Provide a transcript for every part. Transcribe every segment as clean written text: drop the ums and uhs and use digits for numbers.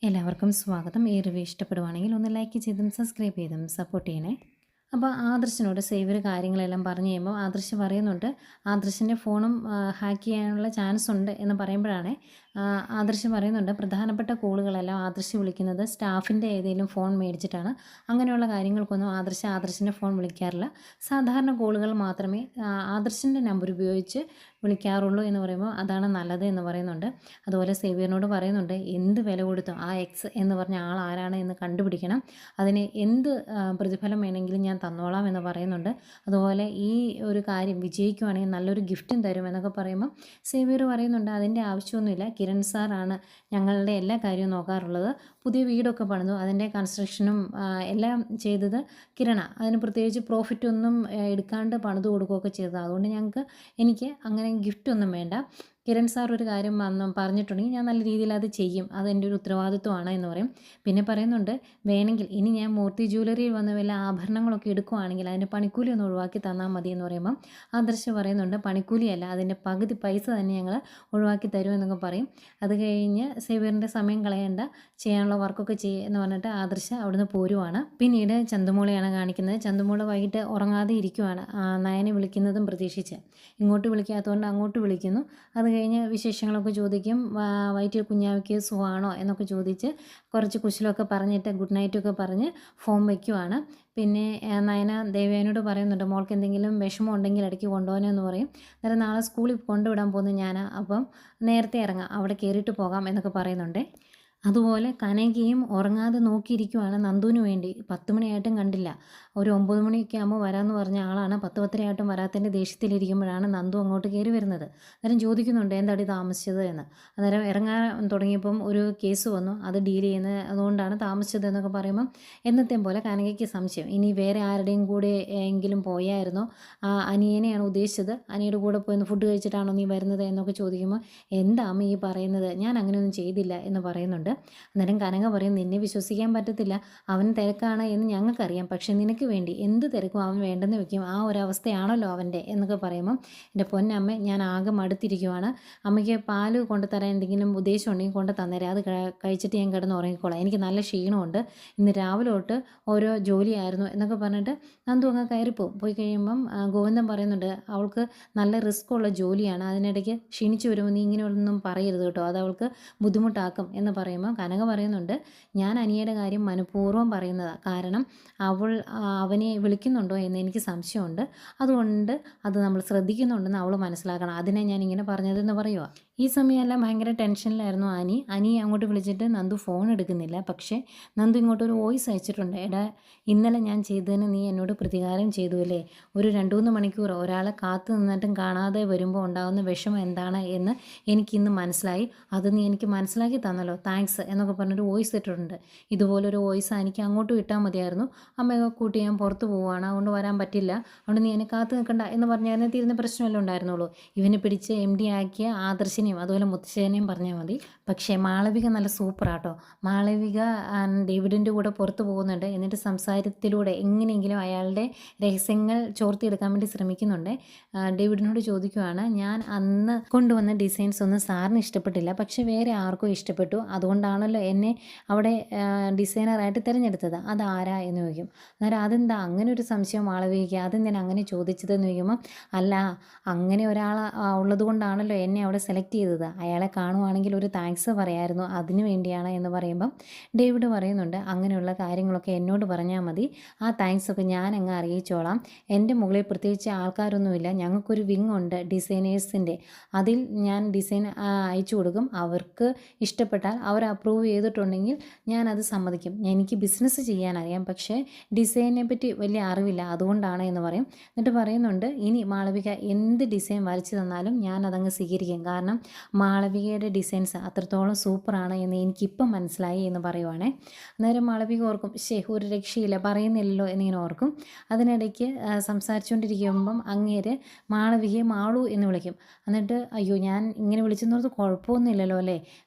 എല്ലാവർക്കും സ്വാഗതം. ഈ റിവ്യൂ ഇഷ്ടപ്പെടുവാണെങ്കിൽ ഒന്ന് ലൈക്ക് ചെയ്തും സബ്സ്ക്രൈബ് ചെയ്തും സപ്പോർട്ട് ചെയ്യണേ. അപ്പോൾ ആദർശിനോട് സേവ്യർ കാര്യങ്ങളെല്ലാം പറഞ്ഞു കഴിയുമ്പോൾ ആദർശ് പറയുന്നുണ്ട്, ആദർശിൻ്റെ ഫോണും ഹാക്ക് ചെയ്യാനുള്ള ചാൻസ് ഉണ്ട് എന്ന് പറയുമ്പോഴാണ് ആദർശ് പറയുന്നുണ്ട്, പ്രധാനപ്പെട്ട കോളുകളെല്ലാം ആദർശ് വിളിക്കുന്നത് സ്റ്റാഫിൻ്റെ ഏതെങ്കിലും ഫോൺ മേടിച്ചിട്ടാണ്. അങ്ങനെയുള്ള കാര്യങ്ങൾക്കൊന്നും ആദർശിൻ്റെ ഫോൺ വിളിക്കാറില്ല. സാധാരണ കോളുകൾ മാത്രമേ ആദർശിൻ്റെ നമ്പർ ഉപയോഗിച്ച് വിളിക്കാറുള്ളൂ എന്ന് പറയുമ്പോൾ അതാണ് നല്ലത് എന്ന് പറയുന്നുണ്ട്. അതുപോലെ സേവ്യറിനോട് പറയുന്നുണ്ട്, എന്ത് വില കൊടുത്തും ആ എക്സ് എന്ന് പറഞ്ഞ ആൾ ആരാണ് എന്ന് കണ്ടുപിടിക്കണം. അതിന് എന്ത് പ്രതിഫലം വേണമെങ്കിലും ഞാൻ തന്നോളാം എന്ന് പറയുന്നുണ്ട്. അതുപോലെ ഈ ഒരു കാര്യം വിജയിക്കുവാണെങ്കിൽ നല്ലൊരു ഗിഫ്റ്റും തരും എന്നൊക്കെ പറയുമ്പോൾ സേവ്യർ പറയുന്നുണ്ട്, അതിൻ്റെ ആവശ്യമൊന്നുമില്ല, കിരൺ സാറാണ് ഞങ്ങളുടെ എല്ലാ കാര്യവും നോക്കാറുള്ളത്. പുതിയ വീടൊക്കെ പണിതു, അതിൻ്റെ കൺസ്ട്രക്ഷനും എല്ലാം ചെയ്തത് കിരണ. അതിന് പ്രത്യേകിച്ച് പ്രോഫിറ്റ് ഒന്നും എടുക്കാണ്ട് പണിത് കൊടുക്കുകയൊക്കെ ചെയ്തത്. അതുകൊണ്ട് എനിക്ക് അങ്ങനെ ഗിഫ്റ്റൊന്നും വേണ്ട. കിരൺ സാർ ഒരു കാര്യം പറഞ്ഞിട്ടുണ്ടെങ്കിൽ ഞാൻ നല്ല രീതിയിൽ അത് ചെയ്യും, അതെൻ്റെ ഒരു ഉത്തരവാദിത്വമാണ് എന്ന് പറയും. പിന്നെ പറയുന്നുണ്ട്, വേണമെങ്കിൽ ഇനി ഞാൻ മൂർത്തി ജ്വല്ലറിയിൽ വന്ന വല്ല ആഭരണങ്ങളൊക്കെ എടുക്കുവാണെങ്കിൽ അതിൻ്റെ പണിക്കൂലി ഒന്ന് ഒഴിവാക്കി തന്നാൽ മതി എന്ന് പറയുമ്പം ആദർശ് പറയുന്നുണ്ട്, പണിക്കൂലിയല്ല, അതിൻ്റെ പകുതി പൈസ തന്നെ ഞങ്ങൾ ഒഴിവാക്കി തരുമെന്നൊക്കെ പറയും. അത് കഴിഞ്ഞ് സേവ്യറിൻ്റെ സമയം കളയേണ്ട, ചെയ്യാനുള്ള വർക്കൊക്കെ എന്ന് പറഞ്ഞിട്ട് ആദർശ് അവിടുന്ന് പോരുവാണ്. പിന്നീട് ചന്തുമോളെയാണ് കാണിക്കുന്നത്. ചന്തുമോള വൈകിട്ട് ഉറങ്ങാതെ ഇരിക്കുവാണ്, നയനെ വിളിക്കുന്നതും പ്രതീക്ഷിച്ച്. ഇങ്ങോട്ട് വിളിക്കാത്തതുകൊണ്ട് അങ്ങോട്ട് വിളിക്കുന്നു. അത് കഴിഞ്ഞ് വിശേഷങ്ങളൊക്കെ ചോദിക്കും. വയറ്റിൽ കുഞ്ഞാവയ്ക്ക് സുഖമാണോ എന്നൊക്കെ ചോദിച്ച് കുറച്ച് കുശലമൊക്കെ പറഞ്ഞിട്ട് ഗുഡ് നൈറ്റൊക്കെ പറഞ്ഞ് ഫോൺ വയ്ക്കുവാണ്. പിന്നെ നയന ദേവയാനോട് പറയുന്നുണ്ട്, മോൾക്ക് എന്തെങ്കിലും വിഷമം ഉണ്ടെങ്കിൽ ഇടയ്ക്ക് കൊണ്ടുപോകാനെന്ന് പറയും. അന്നേരം നാളെ സ്കൂളിൽ കൊണ്ടുവിടാൻ പോകുന്നു ഞാൻ, അപ്പം നേരത്തെ ഇറങ്ങാം, അവിടെ കയറിയിട്ട് പോകാം എന്നൊക്കെ പറയുന്നുണ്ട്. അതുപോലെ കനകയും ഉറങ്ങാതെ നോക്കിയിരിക്കുവാണ് നന്ദുവിന് വേണ്ടി. 10 മണിയായിട്ടും കണ്ടില്ല. ഒരു 9 മണിയൊക്കെ ആകുമ്പോൾ വരാമെന്ന് പറഞ്ഞ ആളാണ്. 10-10:30 വരാത്തതിൻ്റെ ദേഷ്യത്തിലിരിക്കുമ്പോഴാണ് നന്ദു അങ്ങോട്ട് കയറി വരുന്നത്. അന്നേരം ചോദിക്കുന്നുണ്ട്, എന്താടി താമസിച്ചത് എന്ന്. അന്നേരം ഇറങ്ങാൻ തുടങ്ങിയപ്പം ഒരു കേസ് വന്നു, അത് ഡീൽ ചെയ്യുന്നത് അതുകൊണ്ടാണ് താമസിച്ചത് എന്നൊക്കെ പറയുമ്പം എന്നത്തെയും പോലെ കനകയ്ക്ക് സംശയം, ഇനി വേറെ ആരുടെയും കൂടെ എങ്കിലും പോയായിരുന്നോ, അനിയനെയാണ് ഉദ്ദേശിച്ചത്, അനിയുടെ കൂടെ പോയി ഫുഡ് കഴിച്ചിട്ടാണോ നീ വരുന്നത് എന്നൊക്കെ ചോദിക്കുമ്പോൾ എന്താ അമ്മ ഈ പറയുന്നത്, ഞാൻ അങ്ങനെയൊന്നും ചെയ്തില്ല എന്ന് പറയുന്നുണ്ട്. അന്നേരം കനക പറയും, നിന്നെ വിശ്വസിക്കാൻ പറ്റത്തില്ല, അവൻ തിരക്കാണ് എന്ന് ഞങ്ങൾക്കറിയാം, പക്ഷെ നിനക്ക് വേണ്ടി എന്ത് തിരക്കും അവൻ വേണ്ടെന്ന് വെക്കും, ആ ഒരു അവസ്ഥയാണല്ലോ അവൻ്റെ എന്നൊക്കെ പറയുമ്പം എൻ്റെ പൊന്നമ്മ ഞാൻ ആകെ മടുത്തിരിക്കുവാണ്, അമ്മയ്ക്ക് പാല് കൊണ്ടുതരാൻ എന്തെങ്കിലും ഉദ്ദേശം ഉണ്ടെങ്കിൽ കൊണ്ട് തന്നേരെ, അത് കഴിച്ചിട്ട് ഞാൻ കിടന്ന് ഉറങ്ങിക്കോളാം, എനിക്ക് നല്ല ക്ഷീണമുണ്ട്, ഇന്ന് രാവിലെ തൊട്ട് ഓരോ ജോലിയായിരുന്നു എന്നൊക്കെ പറഞ്ഞിട്ട് നന്ദു അങ്ങ് കയറിപ്പോവും. പോയി കഴിയുമ്പം ഗോവിന്ദൻ പറയുന്നുണ്ട്, അവൾക്ക് നല്ല റിസ്ക് ഉള്ള ജോലിയാണ്, അതിനിടയ്ക്ക് ക്ഷീണിച്ചു വരുമ്പോൾ നീ ഇങ്ങനെയൊന്നും പറയരുത് കേട്ടോ, അത് അവൾക്ക് ബുദ്ധിമുട്ടാക്കും എന്ന് പറയുമ്പോൾ കനക പറയുന്നുണ്ട്, ഞാൻ അനിയയുടെ കാര്യം മനഃപൂർവ്വം പറയുന്നതാണ്, കാരണം അവനെ വിളിക്കുന്നുണ്ടോ എന്ന് എനിക്ക് സംശയമുണ്ട്, അതുകൊണ്ട് അത് നമ്മൾ ശ്രദ്ധിക്കുന്നുണ്ടെന്ന് അവൾ മനസ്സിലാക്കണം, അതിനെ ഞാൻ ഇങ്ങനെ പറഞ്ഞതെന്ന് പറയുക. ഈ സമയമെല്ലാം ഭയങ്കര ടെൻഷനിലായിരുന്നു അനി അങ്ങോട്ട് വിളിച്ചിട്ട് നന്ദു ഫോൺ എടുക്കുന്നില്ല. പക്ഷേ നന്ദു ഇങ്ങോട്ടൊരു വോയിസ് അയച്ചിട്ടുണ്ട്, എടാ ഇന്നലെ ഞാൻ ചെയ്തതിന് നീ എന്നോട് പ്രതികാരം ചെയ്തു അല്ലേ, ഒരു 2-3 മണിക്കൂർ ഒരാളെ കാത്തു നിന്നിട്ടും കാണാതെ വരുമ്പോൾ ഉണ്ടാകുന്ന വിഷമം എന്താണ് എന്ന് എനിക്കിന്ന് മനസ്സിലായി, അത് നീ എനിക്ക് മനസ്സിലാക്കി തന്നല്ലോ, താങ്ക്സ് എന്നൊക്കെ പറഞ്ഞൊരു വോയിസ് ഇട്ടിട്ടുണ്ട്. ഇതുപോലൊരു വോയിസ് എനിക്ക് അങ്ങോട്ടും ഇട്ടാൽ മതിയായിരുന്നു, അമ്മയൊക്കെ കൂട്ടി ഞാൻ പുറത്ത് പോവുകയാണ്, അതുകൊണ്ട് വരാൻ പറ്റില്ല, അതുകൊണ്ട് നീ എന്നെ കാത്തു നിൽക്കണ്ട എന്ന് പറഞ്ഞാൽ തീരുന്ന പ്രശ്നമല്ലേ ഉണ്ടായിരുന്നുള്ളൂ. ഇവനെ പിടിച്ച് MD ആക്കിയ ആദർശിനെയും അതുപോലെ മുത്തശ്ശനെയും പറഞ്ഞാൽ മതി. പക്ഷേ മാളവിക നല്ല സൂപ്പറാട്ടോ. മാളവിക ഡേവിഡിൻ്റെ കൂടെ പുറത്ത് പോകുന്നുണ്ട്, എന്നിട്ട് സംസാരത്തിലൂടെ എങ്ങനെയെങ്കിലും അയാളുടെ രഹസ്യങ്ങൾ ചോർത്തിയെടുക്കാൻ വേണ്ടി ശ്രമിക്കുന്നുണ്ട്. ഡേവിഡിനോട് ചോദിക്കുവാണ്, ഞാൻ അന്ന് കൊണ്ടുവന്ന ഡിസൈൻസ് ഒന്നും സാറിന് ഇഷ്ടപ്പെട്ടില്ല, പക്ഷേ വേറെ ആർക്കും ഇഷ്ടപ്പെട്ടു, അതുകൊണ്ടാണല്ലോ എന്നെ അവിടെ ഡിസൈനറായിട്ട് തിരഞ്ഞെടുത്തത്, അതാരാ എന്ന് ചോദിക്കും. അന്നേരം അതെന്താ അങ്ങനെ ഒരു സംശയം മാളവിക, അതെന്തിനാ അങ്ങനെ ചോദിച്ചതെന്ന് ചോദിക്കുമ്പോൾ, അല്ല അങ്ങനെ ഒരാൾ ഉള്ളത് കൊണ്ടാണല്ലോ എന്നെ അവിടെ സെലക്ട് ചെയ്തത്, അയാളെ കാണുവാണെങ്കിൽ ഒരു താങ്ക്സ് പറയായിരുന്നു, അതിന് വേണ്ടിയാണ് എന്ന് പറയുമ്പം ഡേവിഡ് പറയുന്നുണ്ട്, അങ്ങനെയുള്ള കാര്യങ്ങളൊക്കെ എന്നോട് പറഞ്ഞാൽ മതി, ആ താങ്ക്സ് ഒക്കെ ഞാൻ അങ്ങ് അറിയിച്ചോളാം, എൻ്റെ മുകളിൽ പ്രത്യേകിച്ച് ആൾക്കാരൊന്നുമില്ല, ഞങ്ങൾക്കൊരു വിങ് ഉണ്ട് ഡിസൈനേഴ്സിൻ്റെ, അതിൽ ഞാൻ ഡിസൈൻ അയച്ചു കൊടുക്കും, അവർക്ക് ഇഷ്ടപ്പെട്ടാൽ അവർ അപ്രൂവ് ചെയ്തിട്ടുണ്ടെങ്കിൽ ഞാനത് സമ്മതിക്കും, എനിക്ക് ബിസിനസ് ചെയ്യാനറിയാം, പക്ഷേ ഡിസൈനെ പറ്റി വലിയ അറിവില്ല, അതുകൊണ്ടാണ് എന്ന് പറയും. എന്നിട്ട് പറയുന്നുണ്ട്, ഇനി മാളവിക എന്ത് ഡിസൈൻ വരച്ചു തന്നാലും ഞാൻ അതങ്ങ് സ്വീകരിക്കും, കാരണം മാളവികയുടെ ഡിസൈൻസ് അത്രത്തോളം സൂപ്പറാണ് എന്ന് എനിക്കിപ്പം മനസ്സിലായി എന്ന് പറയുവാണേ. അന്നേരം മാളവിക ഓർക്കും, ഒരു രക്ഷയില്ല പറയുന്നില്ലല്ലോ എന്നിങ്ങനെ ഓർക്കും. അതിനിടയ്ക്ക് സംസാരിച്ചുകൊണ്ടിരിക്കുമ്പം അങ്ങേര് മാളവികയെ മാളു എന്ന് വിളിക്കും. എന്നിട്ട് അയ്യോ ഞാൻ ഇങ്ങനെ വിളിച്ചെന്നോർത്ത് കുഴപ്പമൊന്നുമില്ലല്ലോ അല്ലേ,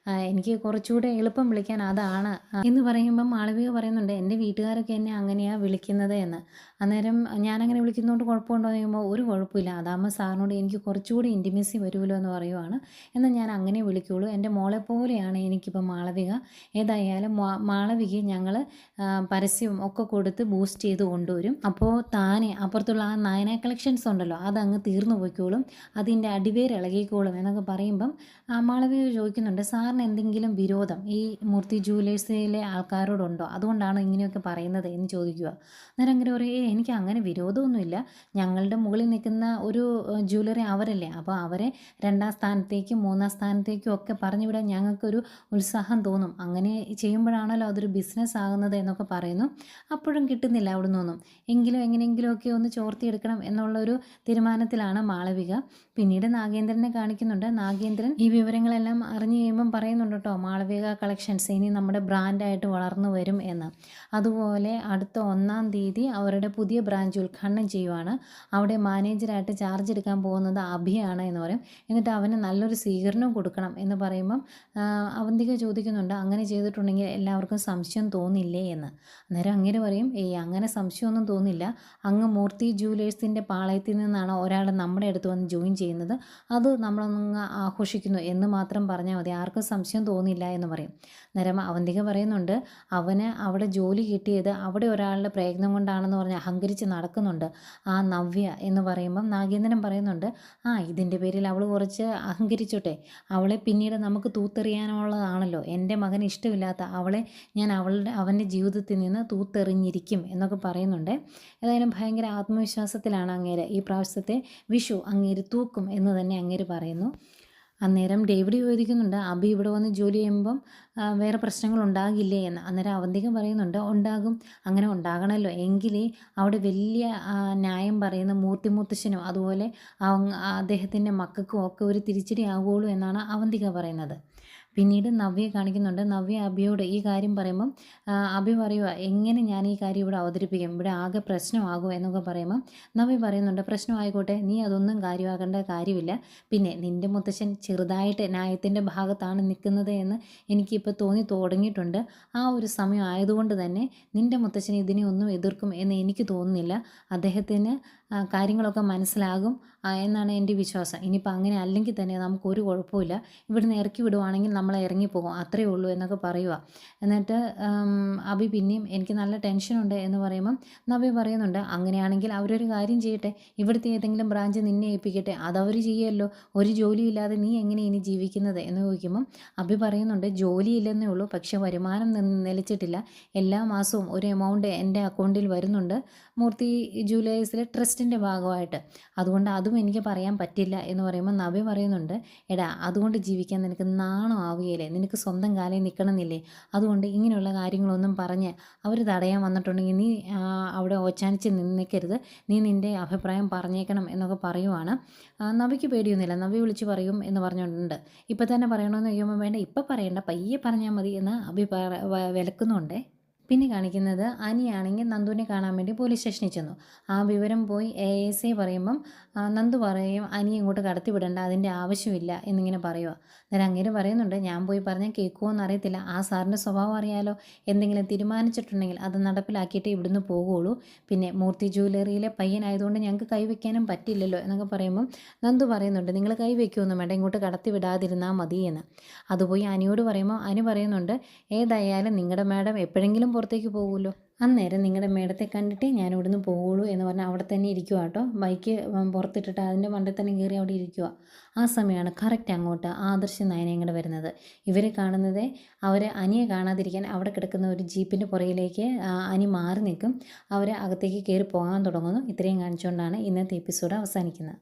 എനിക്ക് കുറച്ചുകൂടെ എളുപ്പം വിളിക്കാൻ അതാണ് എന്ന് പറയുമ്പം മാളവിക പറയുന്നുണ്ട്, എൻ്റെ വീട്ടുകാരൊക്കെ എന്നെ അങ്ങനെയാണ് വിളിക്കുന്നത് എന്ന്. അന്നേരം ഞാനങ്ങനെ വിളിക്കുന്നതുകൊണ്ട് കുഴപ്പമുണ്ടോ എന്ന് ചോദിക്കുമ്പോൾ ഒരു കുഴപ്പമില്ല, അതാകുമ്പോൾ സാറിനോട് എനിക്ക് കുറച്ചുകൂടി ഇൻറ്റിമസി വരുമല്ലോ എന്ന് പറയുവാണ്. എന്നാൽ ഞാൻ അങ്ങനെ വിളിക്കുകയുള്ളൂ. എൻ്റെ മോളെ പോലെയാണ് എനിക്കിപ്പോൾ മാളവിക. ഏതായാലും മാളവികയെ ഞങ്ങൾ പരസ്യവും ഒക്കെ കൊടുത്ത് ബൂസ്റ്റ് ചെയ്ത് കൊണ്ടുവരും. അപ്പോൾ താനെ അപ്പുറത്തുള്ള ആ നയന കളക്ഷൻസ് ഉണ്ടല്ലോ അതങ്ങ് തീർന്നു പോയിക്കോളും, അതിൻ്റെ അടിവേര് ഇളകിക്കോളും എന്നൊക്കെ പറയുമ്പം മാളവിക ചോദിക്കുന്നുണ്ട്, സാറിന് എന്തെങ്കിലും വിരോധം ഈ മൂർത്തി ജുവലേഴ്സിലെ ആൾക്കാരോടുണ്ടോ, അതുകൊണ്ടാണ് ഇങ്ങനെയൊക്കെ പറയുന്നത് എന്ന് ചോദിക്കുക. അന്നേരം അങ്ങനെ പറയും, എനിക്ക് അങ്ങനെ വിരോധമൊന്നുമില്ല, ഞങ്ങളുടെ മുകളിൽ നിൽക്കുന്ന ഒരു ജ്വല്ലറി അവരല്ലേ, അപ്പോൾ അവരെ 2ാം സ്ഥാനത്തേക്കും 3ാം സ്ഥാനത്തേക്കും ഒക്കെ പറഞ്ഞു വിടാൻ ഞങ്ങൾക്കൊരു ഉത്സാഹം തോന്നും, അങ്ങനെ ചെയ്യുമ്പോഴാണല്ലോ അതൊരു ബിസിനസ് ആകുന്നത് എന്നൊക്കെ പറയുന്നു. അപ്പോഴും കിട്ടുന്നില്ല അവിടെ നിന്നൊന്നും. എങ്കിലും എങ്ങനെയെങ്കിലുമൊക്കെ ഒന്ന് ചോർത്തിയെടുക്കണം എന്നുള്ളൊരു തീരുമാനത്തിലാണ് മാളവിക. പിന്നീട് നാഗേന്ദ്രനെ കാണിക്കുന്നുണ്ട്. നാഗേന്ദ്രൻ ഈ വിവരങ്ങളെല്ലാം അറിഞ്ഞു കഴിയുമ്പം പറയുന്നുണ്ട് കേട്ടോ, മാളവിക കളക്ഷൻസ് ഇനി നമ്മുടെ ബ്രാൻഡായിട്ട് വളർന്നു വരും എന്ന്. അതുപോലെ അടുത്ത 1-ാം തീയതി അവരുടെ പുതിയ ബ്രാഞ്ച് ഉദ്ഘാടനം ചെയ്യുവാണ്. അവിടെ മാനേജറായിട്ട് ചാർജ് എടുക്കാൻ പോകുന്നത് അഭിയാണ് എന്ന് പറയും. എന്നിട്ട് അവന് നല്ലൊരു സ്വീകരണം കൊടുക്കണം എന്ന് പറയുമ്പം അവന്തിക ചോദിക്കുന്നുണ്ട്, അങ്ങനെ ചെയ്തിട്ടുണ്ടെങ്കിൽ എല്ലാവർക്കും സംശയം തോന്നില്ലേ എന്ന്. അന്നേരം അങ്ങേര് പറയും, അങ്ങനെ സംശയമൊന്നും തോന്നില്ല, അങ്ങ് മൂർത്തി ജുവലേഴ്സിൻ്റെ പാളയത്തിൽ നിന്നാണ് ഒരാൾ നമ്മുടെ അടുത്ത് വന്ന് ജോയിൻ ചെയ്യുന്നത്, അത് നമ്മളൊന്ന് ആഘോഷിക്കുന്നു എന്ന് മാത്രം പറഞ്ഞാൽ മതി, ആർക്കും സംശയം തോന്നില്ല എന്ന് പറയും. അന്നേരം അവന്തിക പറയുന്നുണ്ട്, അവന് അവിടെ ജോലി കിട്ടിയത് അവിടെ ഒരാളുടെ പ്രയത്നം കൊണ്ടാണെന്ന് പറഞ്ഞ് അഹങ്കരിച്ച് നടക്കുന്നുണ്ട് ആ നവ്യ എന്ന് പറയുമ്പം നാഗേന്ദ്രൻ പറയുന്നുണ്ട്, ഇതിൻ്റെ പേരിൽ അവൾ കുറച്ച് അഹങ്കരിച്ചോട്ടെ, അവളെ പിന്നീട് നമുക്ക് തൂത്തെറിയാനുള്ളതാണല്ലോ, എൻ്റെ മകന് ഇഷ്ടമില്ലാത്ത അവളെ ഞാൻ അവൻ്റെ ജീവിതത്തിൽ നിന്ന് തൂത്തെറിഞ്ഞിരിക്കും എന്നൊക്കെ പറയുന്നുണ്ട്. ഏതായാലും ഭയങ്കര ആത്മവിശ്വാസത്തിലാണ് അങ്ങേര്. ഈ പ്രാവശ്യത്തെ വിഷു അങ്ങേര് തൂക്കും എന്ന് തന്നെ അങ്ങേര് പറയുന്നു. അന്നേരം ഡേവിഡ് ചോദിക്കുന്നുണ്ട്, അബി ഇവിടെ വന്ന് ജോലി ചെയ്യുമ്പം വേറെ പ്രശ്നങ്ങൾ ഉണ്ടാകില്ലേ എന്ന്. അന്നേരം അവന്തിക പറയുന്നുണ്ട്, ഉണ്ടാകും, അങ്ങനെ ഉണ്ടാകണമല്ലോ, എങ്കിലേ അവിടെ വലിയ ന്യായം പറയുന്ന മൂർത്തി മുത്തശ്ശനും അതുപോലെ അദ്ദേഹത്തിൻ്റെ മക്കൾക്കും ഒക്കെ ഒരു തിരിച്ചടി ആകുകയുള്ളൂ എന്നാണ് അവന്തിക പറയുന്നത്. പിന്നീട് നവ്യയെ കാണിക്കുന്നുണ്ട്. നവ്യ അഭിയോട് ഈ കാര്യം പറയുമ്പം അഭി പറയുക, എങ്ങനെ ഞാൻ ഈ കാര്യം ഇവിടെ അവതരിപ്പിക്കും, ഇവിടെ ആകെ പ്രശ്നമാകും എന്നൊക്കെ പറയുമ്പം നവ്യ പറയുന്നുണ്ട്, പ്രശ്നമായിക്കോട്ടെ, നീ അതൊന്നും കാര്യമാക്കേണ്ട കാര്യമില്ല, പിന്നെ നിൻ്റെ മുത്തശ്ശൻ ചെറുതായിട്ട് ന്യായത്തിൻ്റെ ഭാഗത്താണ് നിൽക്കുന്നത് എന്ന് എനിക്കിപ്പോൾ തോന്നി തുടങ്ങിയിട്ടുണ്ട്, ആ ഒരു സമയം ആയതുകൊണ്ട് തന്നെ നിൻ്റെ മുത്തശ്ശൻ ഇതിനെ ഒന്നും എതിർക്കും എന്ന് എനിക്ക് തോന്നുന്നില്ല, അദ്ദേഹത്തിന് കാര്യങ്ങളൊക്കെ മനസ്സിലാകും എന്നാണ് എൻ്റെ വിശ്വാസം. ഇനിയിപ്പോൾ അങ്ങനെ അല്ലെങ്കിൽ തന്നെ നമുക്കൊരു കുഴപ്പമില്ല, ഇവിടുന്ന് ഇറക്കി വിടുവാണെങ്കിൽ നമ്മളെ ഇറങ്ങിപ്പോകും, അത്രയേ ഉള്ളൂ എന്നൊക്കെ പറയുക. എന്നിട്ട് അഭി പിന്നെയും എനിക്ക് നല്ല ടെൻഷനുണ്ട് എന്ന് പറയുമ്പം നവ്യ പറയുന്നുണ്ട്, അങ്ങനെയാണെങ്കിൽ അവരൊരു കാര്യം ചെയ്യട്ടെ, ഇവിടുത്തെ ഏതെങ്കിലും ബ്രാഞ്ച് നിന്നെ ഏൽപ്പിക്കട്ടെ, അതവർ ചെയ്യുമല്ലോ, ഒരു ജോലിയില്ലാതെ നീ എങ്ങനെ ഇനി ജീവിക്കുന്നത് എന്ന് ചോദിക്കുമ്പം അഭി പറയുന്നുണ്ട്, ജോലിയില്ലെന്നേ ഉള്ളൂ, പക്ഷേ വരുമാനം നിലച്ചിട്ടില്ല, എല്ലാ മാസവും ഒരു എമൗണ്ട് എൻ്റെ അക്കൗണ്ടിൽ വരുന്നുണ്ട് മൂർത്തി ജുവലേഴ്സിലെ ട്രസ്റ്റിൻ്റെ ഭാഗമായിട്ട്, അതുകൊണ്ട് അതും എനിക്ക് പറയാൻ പറ്റില്ല എന്ന് പറയുമ്പോൾ നവ്യ പറയുന്നുണ്ട്, എടാ അതുകൊണ്ട് ജീവിക്കാൻ നിനക്ക് നാണം ആവുകയില്ലേ, നിനക്ക് സ്വന്തം കാലിൽ നിൽക്കണമെന്നില്ലേ, അതുകൊണ്ട് ഇങ്ങനെയുള്ള കാര്യങ്ങളൊന്നും പറഞ്ഞ് അവർ തടയാൻ വന്നിട്ടുണ്ടെങ്കിൽ നീ അവിടെ ഓച്ചാനിച്ച് നിൽക്കരുത്, നീ നിൻ്റെ അഭിപ്രായം പറഞ്ഞേക്കണം എന്നൊക്കെ പറയുവാണ്. നവ്യയ്ക്ക് പേടിയൊന്നുമില്ല, നവ്യ വിളിച്ച് പറയും എന്ന് പറഞ്ഞിട്ടുണ്ട്. ഇപ്പം തന്നെ പറയണമെന്ന് ചോദിക്കുമ്പോൾ വേണ്ട, ഇപ്പം പറയണ്ട, പയ്യെ പറഞ്ഞാൽ മതി എന്ന് വിലക്കുന്നുണ്ട്. പിന്നെ കാണിക്കുന്നത് അനിയാണെങ്കിൽ നന്ദുവിനെ കാണാൻ വേണ്ടി പോലീസ് സ്റ്റേഷനിൽ ചെന്നു. ആ വിവരം പോയി ASI പറയുമ്പം നന്ദു പറയും, അനി ഇങ്ങോട്ട് കടത്തി വിടണ്ട, അതിൻ്റെ ആവശ്യമില്ല എന്നിങ്ങനെ പറയുക. അന്നേരം അങ്ങേര് പറയുന്നുണ്ട്, ഞാൻ പോയി പറഞ്ഞാൽ കേൾക്കുമോ എന്നറിയത്തില്ല, ആ സാറിൻ്റെ സ്വഭാവം അറിയാലോ, എന്തെങ്കിലും തീരുമാനിച്ചിട്ടുണ്ടെങ്കിൽ അത് നടപ്പിലാക്കിയിട്ടേ ഇവിടുന്ന് പോകുള്ളൂ, പിന്നെ മൂർത്തി ജ്വല്ലറിയിലെ പയ്യനായതുകൊണ്ട് ഞങ്ങൾക്ക് കൈവയ്ക്കാനും പറ്റില്ലല്ലോ എന്നൊക്കെ പറയുമ്പം നന്ദു പറയുന്നുണ്ട്, നിങ്ങൾ കൈവയ്ക്കുമൊന്നും വേണ്ട, ഇങ്ങോട്ട് കടത്തി വിടാതിരുന്നാൽ മതി എന്ന്. അതുപോയി അനിയോട് പറയുമ്പോൾ അനി പറയുന്നുണ്ട്, ഏതായാലും നിങ്ങളുടെ മാഡം എപ്പോഴെങ്കിലും പുറത്തേക്ക് പോകുമല്ലോ, അന്നേരം നിങ്ങളുടെ മേഡത്തെ കണ്ടിട്ടേ ഞാൻ ഇവിടുന്ന് പോകുള്ളൂ എന്ന് പറഞ്ഞാൽ അവിടെ തന്നെ ഇരിക്കുക കേട്ടോ, ബൈക്ക് പുറത്തിട്ടിട്ട് അതിൻ്റെ മണ്ടയിൽ തന്നെ കയറി അവിടെ ഇരിക്കുക. ആ സമയമാണ് കറക്റ്റ് അങ്ങോട്ട് ആദർശ് നയനയും കൂടെ വരുന്നത്. ഇവരെ കാണുന്നത് അവരെ അനിയെ കാണാതിരിക്കാൻ അവിടെ കിടക്കുന്ന ഒരു ജീപ്പിൻ്റെ പുറകിലേക്ക് അനി മാറി നിൽക്കും, അവരെ അകത്തേക്ക് കയറി പോകാൻ തുടങ്ങുന്നു. ഇത്രയും കാണിച്ചുകൊണ്ടാണ് ഇന്നത്തെ എപ്പിസോഡ് അവസാനിക്കുന്നത്.